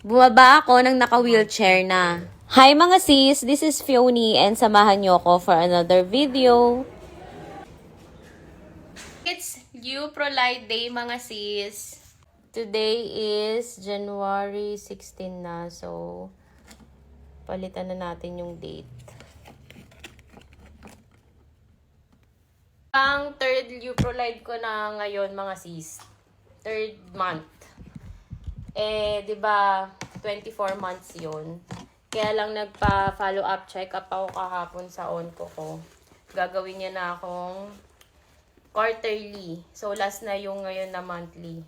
Bumaba ako ng naka-wheelchair na. Hi mga sis, this is Fioni and samahan niyo ako for another video. It's Leuprolite Day mga sis. Today is January 16 na, so palitan na natin yung date. Ang third Leuprolite ko na ngayon mga sis. Third month. Di ba 24 months yun. Kaya lang nagpa-follow up, check up ako kahapon sa onco ko. Gagawin niya na akong quarterly. So, last na yung ngayon na monthly.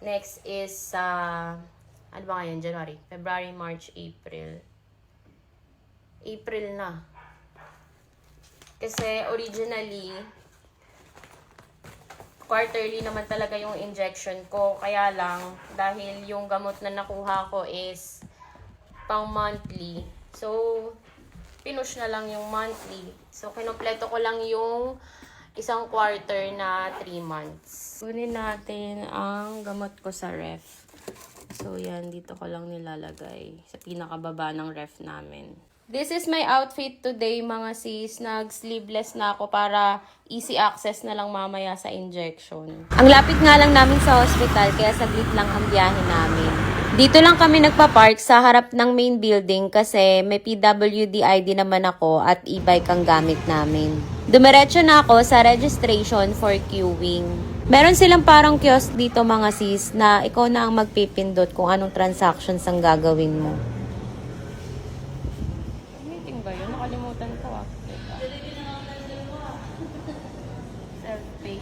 Next is, ano ba ngayon? January, February, March, April. April na. Kasi originally, quarterly naman talaga yung injection ko. Kaya lang, dahil yung gamot na nakuha ko is pang monthly. So, pinush na lang yung monthly. So, kinumpleto ko lang yung isang quarter na 3 months. Kunin natin ang gamot ko sa ref. So, yan. Dito ko lang nilalagay sa pinakababa ng ref namin. This is my outfit today, mga sis. Nag-sleeveless na ako para easy access na lang mamaya sa injection. Ang lapit nga lang namin sa hospital, kaya saglit lang ang biyahe namin. Dito lang kami nagpa-park sa harap ng main building kasi may PWD ID naman ako at e-bike ang gamit namin. Dumiretso na ako sa registration for queuing. Meron silang parang kiosk dito mga sis na ikaw na ang magpipindot kung anong transactions ang gagawin mo. Meeting ba yun? Nakalimutan ko ah. Self-pay.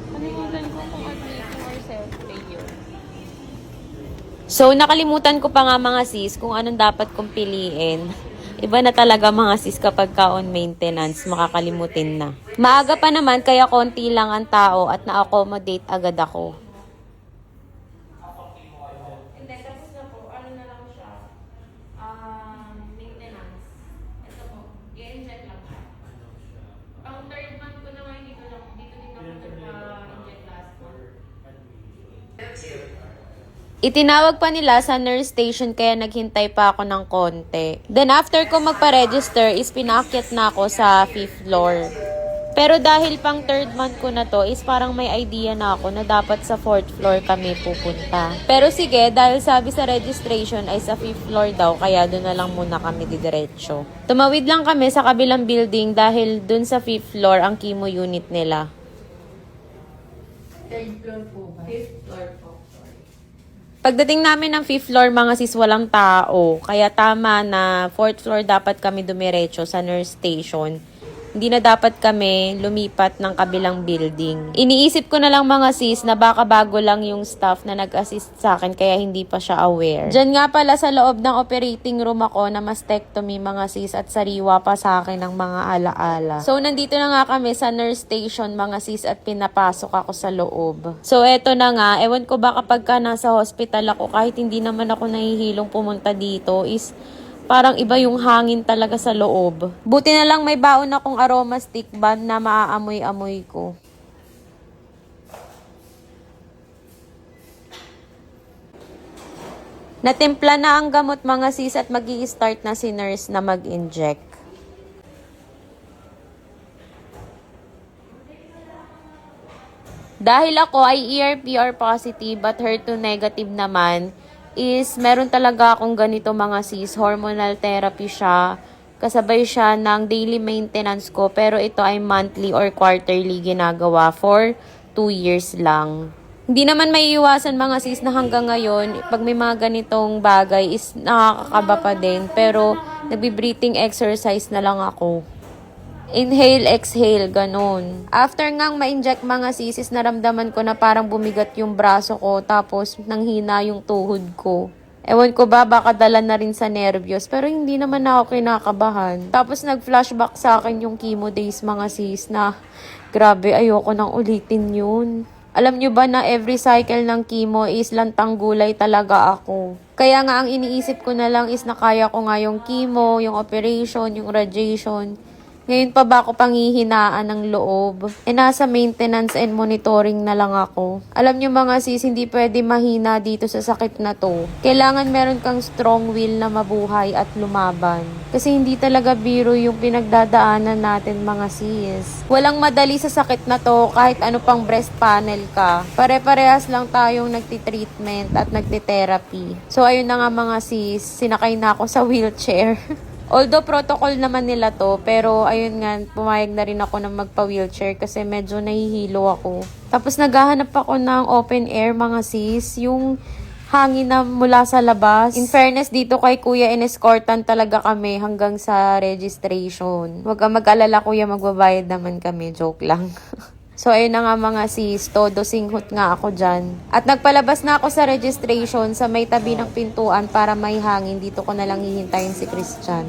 Nakalimutan ko kung admitting or self-pay yun. So, nakalimutan ko pa nga mga sis kung anong dapat kong piliin. Iba na talaga mga sis kapag ka-on maintenance, makakalimutin na. Maaga pa naman kaya konti lang ang tao at na-accommodate agad ako. Hindi, tapos na po. Ano na lang siya? Maintenance. Ito po. I-inject lang siya. Ang third month ko na nga dito din ako nagpa-inject last month. Itinawag pa nila sa nurse station kaya naghintay pa ako ng konti. Then after ko magpa-register is pinaakyat na ako sa 5th floor. Pero dahil pang third month ko na to is parang may idea na ako na dapat sa 4th floor kami pupunta. Pero sige, dahil sabi sa registration ay sa 5th floor daw kaya doon na lang muna kami didiretso. Tumawid lang kami sa kabilang building dahil doon sa 5th floor ang chemo unit nila. 3rd floor po ba? 5th floor po. Pagdating namin ng 5th floor, mga sis, walang tao. Kaya tama na 4th floor dapat kami dumiretso sa nurse station. Hindi na dapat kami lumipat ng kabilang building. Iniisip ko na lang mga sis na baka bago lang yung staff na nag-assist sa akin kaya hindi pa siya aware. Diyan nga pala sa loob ng operating room ako na mastectomy mga sis at sariwa pa sa akin ng mga alaala. So nandito na nga kami sa nurse station mga sis at pinapasok ako sa loob. So eto na nga, ewan ko ba kapag ka nasa hospital ako kahit hindi naman ako nahihilong pumunta dito is parang iba yung hangin talaga sa loob. Buti na lang may baon akong aroma stick band na maaamoy-amoy ko. Natimpla na ang gamot mga sis at mag-i-start na si nurse na mag-inject. Dahil ako ay ER/PR positive at HER2 negative naman, is meron talaga akong ganito mga sis, hormonal therapy siya. Kasabay siya ng daily maintenance ko pero ito ay monthly or quarterly ginagawa for 2 years lang. Hindi naman may iwasan mga sis na hanggang ngayon, pag may mga ganitong bagay is nakakakaba pa din pero nagbi-breathing exercise na lang ako. Inhale, exhale, ganun. After ngang ma-inject mga sisis, naramdaman ko na parang bumigat yung braso ko, tapos nanghina yung tuhod ko. Ewan ko ba, baka dala na rin sa nervyos, pero hindi naman ako kinakabahan. Tapos nag-flashback sa akin yung chemo days mga sis na, grabe, ayoko nang ulitin yun. Alam nyo ba na every cycle ng chemo is lantang gulay talaga ako. Kaya nga ang iniisip ko na lang is na kaya ko nga yung chemo, yung operation, yung radiation. Ngayon pa ba ako panghihinaan ng loob? Nasa maintenance and monitoring na lang ako. Alam nyo mga sis, hindi pwede mahina dito sa sakit na to. Kailangan meron kang strong will na mabuhay at lumaban. Kasi hindi talaga biro yung pinagdadaanan natin mga sis. Walang madali sa sakit na to kahit ano pang breast panel ka. Pare-parehas lang tayong nagtitreatment at nagtitherapy. So ayun na nga mga sis, sinakay na ako sa wheelchair. Although protocol naman nila to, pero ayun nga, pumayag na rin ako ng magpa-wheelchair kasi medyo nahihilo ako. Tapos naghahanap ako ng open air mga sis, yung hangin na mula sa labas. In fairness, dito kay Kuya, in-escortan talaga kami hanggang sa registration. Huwag kang mag-alala kuya, magbabayad naman kami, joke lang. So, ayun na nga mga sis, todo singhot nga ako dyan. At nagpalabas na ako sa registration sa may tabi ng pintuan para may hangin. Dito ko na lang hihintayin si Christian.